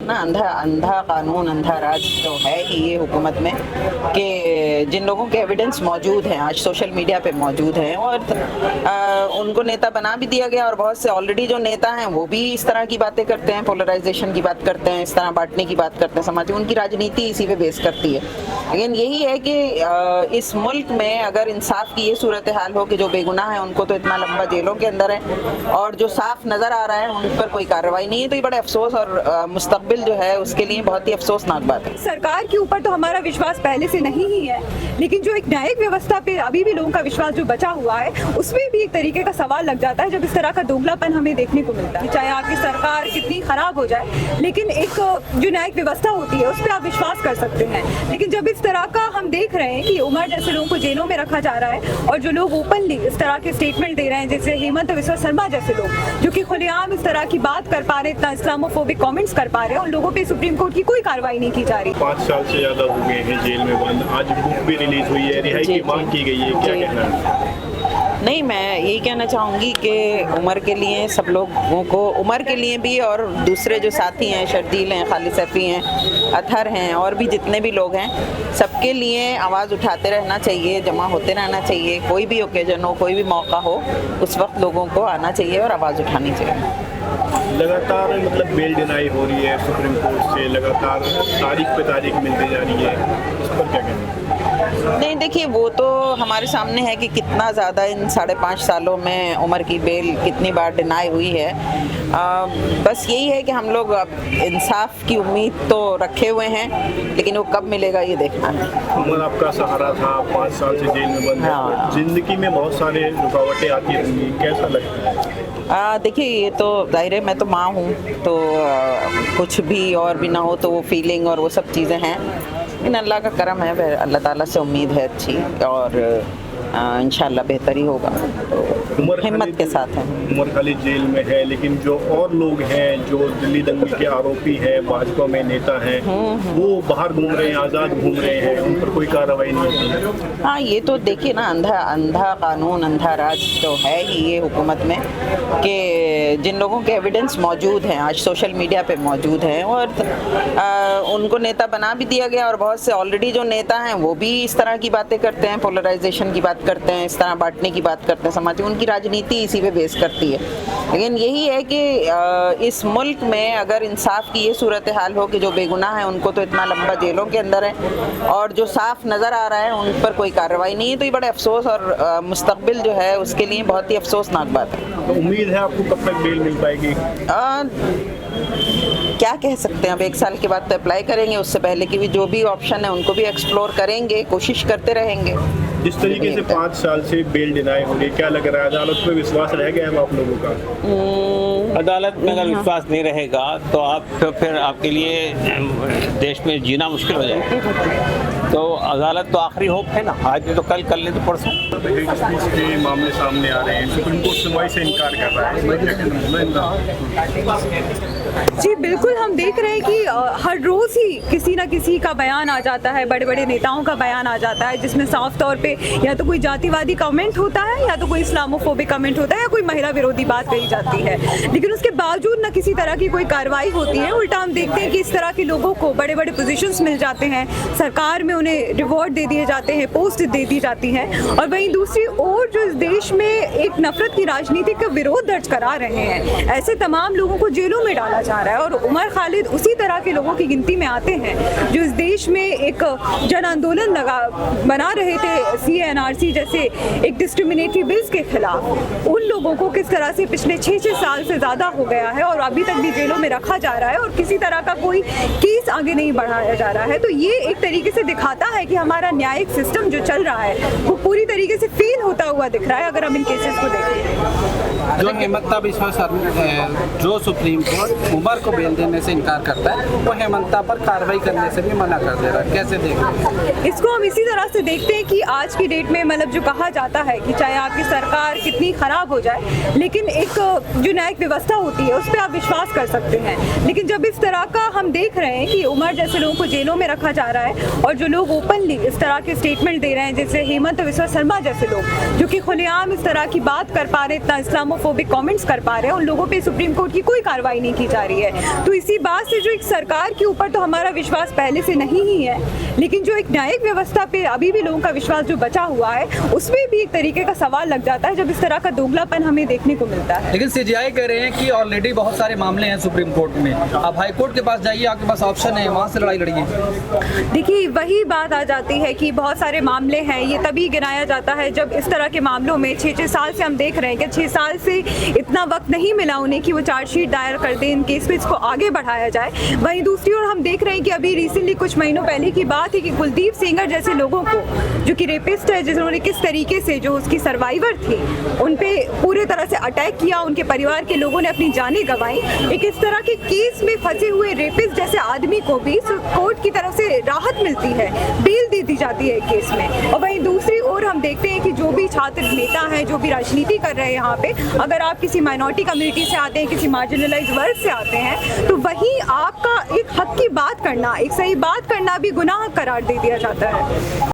ना अंधा कानून, अंधा राज तो है ही ये हुकूमत में, कि जिन लोगों के एविडेंस मौजूद हैं, आज सोशल मीडिया पे मौजूद हैं, और उनको नेता बना भी दिया गया, और बहुत से ऑलरेडी जो नेता हैं वो भी इस तरह की बातें करते हैं, पोलराइजेशन की बात करते हैं, इस तरह बांटने की बात करते हैं समाज में। उनकी राजनीति इसी पे बेस करती है। लेकिन यही है कि इस मुल्क में अगर इंसाफ की ये सूरत हाल हो कि जो बेगुनाह है उनको तो इतना लंबा जेलों के अंदर है, और जो साफ नजर आ रहा है उन पर कोई कार्रवाई नहीं है, तो ये बड़ा अफसोस और मुस्तकबिल जो है उसके लिए बहुत ही अफसोसनाक बात है। सरकार के ऊपर तो हमारा विश्वास पहले से नहीं ही है, लेकिन जो एक न्यायिक व्यवस्था पे अभी भी लोगों का विश्वास जो बचा हुआ है, उसमें भी एक तरीके का सवाल लग जाता है जब इस तरह का दोगलापन हमें देखने को मिलता है। चाहे आपकी सरकार कितनी खराब हो जाए, लेकिन एक जो न्यायिक व्यवस्था होती है उस पर आप विश्वास कर सकते हैं। लेकिन जब इस तरह का हम देख रहे हैं कि उमर जैसे लोगों को जेलों में रखा जा रहा है, और जो लोग ओपनली इस तरह के स्टेटमेंट दे रहे हैं, जैसे हेमंत बिस्वा शर्मा जैसे लोग जो कि खुलेआम इस तरह की बात कर पा रहे, इतना इस्लामोफोबिक कमेंट्स कर पा रहे हैं, उन लोगों पे सुप्रीम कोर्ट की कोई कार्रवाई नहीं की जा रही। 5 साल से ज्यादा हो गए हैं जेल में बंद, आज बुक भी रिलीज हुई है, रिहाई की मांग की गई है, क्या कहना है? नहीं, मैं यही कहना चाहूँगी कि उमर के लिए, सब लोगों को, उमर के लिए भी, और दूसरे जो साथी हैं, शर्जील हैं, खालिद सैफी हैं, अतहर हैं, और भी जितने भी लोग हैं, सबके लिए आवाज़ उठाते रहना चाहिए, जमा होते रहना चाहिए। कोई भी ओकेजन हो, कोई भी मौका हो, उस वक्त लोगों को आना चाहिए और आवाज़ उठानी चाहिए। लगातार मतलब बेल डिनाई हो रही है सुप्रीम कोर्ट से, लगातार तारीख पे तारीख मिलती जा रही है, इस पर क्या कहना है? नहीं, देखिए, वो तो हमारे सामने है कि कितना ज़्यादा इन 5.5 सालों में उमर की बेल कितनी बार डिनाई हुई है। बस यही है कि हम लोग अब इंसाफ की उम्मीद तो रखे हुए हैं, लेकिन वो कब मिलेगा ये देखना है। उमर आपका सहारा था, 5 साल से जेल में बंद है। हाँ। जिंदगी में बहुत सारे रुकावटें आती होंगी, कैसा लगता है? देखिए, ये तो जाहिर है, मैं तो माँ हूँ, तो कुछ भी और भी ना हो तो वो फीलिंग और वो सब चीज़ें हैं, लेकिन अल्लाह का करम है, अल्लाह ताला से उम्मीद है अच्छी, और इंशाल्लाह बेहतर ही होगा, तो हिम्मत के साथ है। उमर खालिद जेल में है, लेकिन जो और लोग हैं जो दिल्ली दंगल के आरोपी हैं, भाजपा में नेता हैं, वो बाहर घूम रहे हैं, आज़ाद घूम रहे हैं, उन पर कोई कार्रवाई नहीं होती है। हाँ, ये तो देखिए ना, अंधा कानून, अंधा राज तो है ही ये हुकूमत में, कि जिन लोगों के एविडेंस मौजूद हैं, आज सोशल मीडिया पे मौजूद हैं, और उनको नेता बना भी दिया गया, और बहुत से ऑलरेडी जो नेता हैं वो भी इस तरह की बातें करते हैं, पोलराइजेशन की बात करते हैं, इस तरह बांटने की बात करते हैं समाज में। उनकी राजनीति इसी पे बेस करती है। लेकिन यही है कि इस मुल्क में अगर इंसाफ की ये सूरत हाल हो कि जो बेगुनाह है उनको तो इतना लंबा जेलों के अंदर है, और जो साफ नज़र आ रहा है उन पर कोई कार्रवाई नहीं है, तो ये बड़ा अफसोस और मुस्तकबिल जो है उसके लिए बहुत ही अफसोसनाक बात है। तो उम्मीद है आपको कब तक बेल मिल पाएगी? क्या कह सकते हैं, अब 1 साल के बाद तो अप्लाई करेंगे, उससे पहले की भी जो भी ऑप्शन है उनको भी एक्सप्लोर करेंगे, कोशिश करते रहेंगे। जिस तरीके से 5 साल से बेल डिनाई हो रही, क्या लग रहा है, अदालत में विश्वास रह गया है आप लोगों का? अदालत में अगर विश्वास नहीं रहेगा तो आप तो फिर आपके लिए देश में जीना मुश्किल हो जाएगा। तो अदालत तो आखिरी होप है ना, आज नहीं तो कल नहीं तो परसों। हेट स्पीच के मामले सामने आ रहे हैं, सुप्रीम कोर्ट सुनवाई से इनकार कर रहा है, जी बिल्कुल, हम देख रहे हैं कि हर रोज़ ही किसी ना किसी का बयान आ जाता है, बड़े बड़े नेताओं का बयान आ जाता है, जिसमें साफ तौर पे या तो कोई जातिवादी कमेंट होता है, या तो कोई इस्लामोफोबिक कमेंट होता है, या कोई महिला विरोधी बात कही जाती है, लेकिन उसके बावजूद ना किसी तरह की कोई कार्रवाई होती है। उल्टा हम देखते हैं कि इस तरह के लोगों को बड़े बड़े पोजीशंस मिल जाते हैं, सरकार में उन्हें रिवॉर्ड दे दिए जाते हैं, पोस्ट दे दी जाती हैं, और वहीं दूसरी ओर जो इस देश में एक नफरत की राजनीति का विरोध दर्ज करा रहे हैं, ऐसे तमाम लोगों को जेलों में डाला जा रहा है। और उमर खालिद उसी तरह के लोगों की गिनती में आते हैं जो इस देश में एक जन आंदोलन बना रहे थे, CNRC जैसे एक डिस्क्रिमिनेटरी बिल्स के खिलाफ। उन लोगों को किस तरह से पिछले 6 साल से ज़्यादा हो गया है और अभी तक भी जेलों में रखा जा रहा है, और किसी तरह का कोई केस आगे नहीं बढ़ाया जा रहा है। तो ये एक तरीके से दिखाता है कि हमारा न्यायिक सिस्टम जो चल रहा है वो पूरी तरीके से फेल होता हुआ दिख रहा है, अगर हम इन केसेस को देखें। जो हेमंत बिस्वा शर्मा जो सुप्रीम कोर्ट उमर को बेल देने से इनकार करता है, वो हेमंत पर कार्रवाई करने से भी मना कर दे रहा है, कैसे देख रहे हैं? इसको हम इसी तरह से देखते हैं कि आज की डेट में मतलब जो कहा जाता है कि चाहे आपकी सरकार कितनी खराब हो जाए, लेकिन एक जो न्यायिक व्यवस्था होती है उस पर आप विश्वास कर सकते हैं। लेकिन जब इस तरह का हम देख रहे हैं कि उमर जैसे लोगों को जेलों में रखा जा रहा है और जो लोग ओपनली इस तरह के स्टेटमेंट दे रहे हैं, जैसे हेमंत बिस्वा शर्मा जैसे लोग जो कि खुलेआम इस तरह की बात कर पा रहे हैं, इतना इस्लामोफोबिक कमेंट्स कर पा रहे हैं, उन लोगों पे सुप्रीम कोर्ट की कोई कार्रवाई नहीं की जा रही है। तो इसी बात से जो एक सरकार के ऊपर तो हमारा विश्वास पहले से नहीं ही है, लेकिन जो एक न्यायिक व्यवस्था पे अभी भी लोगों का विश्वास जो बचा हुआ है उसमें भी एक तरीके का सवाल लग जाता है जब इस तरह का दोगलापन हमें देखने को मिलता है। लेकिन सीजीआई कह रहे हैं कि ऑलरेडी बहुत सारे मामले हैं सुप्रीम कोर्ट में, आप हाई कोर्ट के पास जाइए, आपके पास ऑप्शन है, वहाँ से लड़ाई लड़िए। देखिए वही बात आ जाती है कि बहुत सारे मामले हैं, ये तभी गिनाया जाता है जब इस तरह के मामलों में 6-6 साल से हम देख रहे हैं कि 6 साल से इतना वक्त नहीं मिला उन्हें कि वो चार्जशीट दायर कर दें, इन केस पे इसको आगे बढ़ाया जाए। वहीं दूसरी ओर हम देख रहे हैं कि अभी रिसेंटली कुछ महीनों पहले की बात है कि कुलदीप सेंगर जैसे लोगों को जो कि रेपिस्ट है, जिन्होंने किस तरीके से जो उसकी सर्वाइवर थी उन पे पूरे तरह से अटैक किया, उनके परिवार के लोगों ने अपनी जानें गंवाई। एक इस तरह के केस में फंसे हुए रेपिस्ट जैसे आदमी को भी कोर्ट की तरफ से राहत मिलती है, बेल दे दी जाती है केस में। और वहीं दूसरी ओर हम देखते हैं कि जो भी छात्र नेता हैं, जो भी राजनीति कर रहे हैं यहाँ पे, अगर आप किसी माइनॉरिटी कम्युनिटी से आते हैं, किसी मार्जिनलाइज्ड वर्ग से आते हैं, तो वहीं आपका एक हक की बात करना, एक सही बात करना भी गुनाह करार दे दिया जाता है।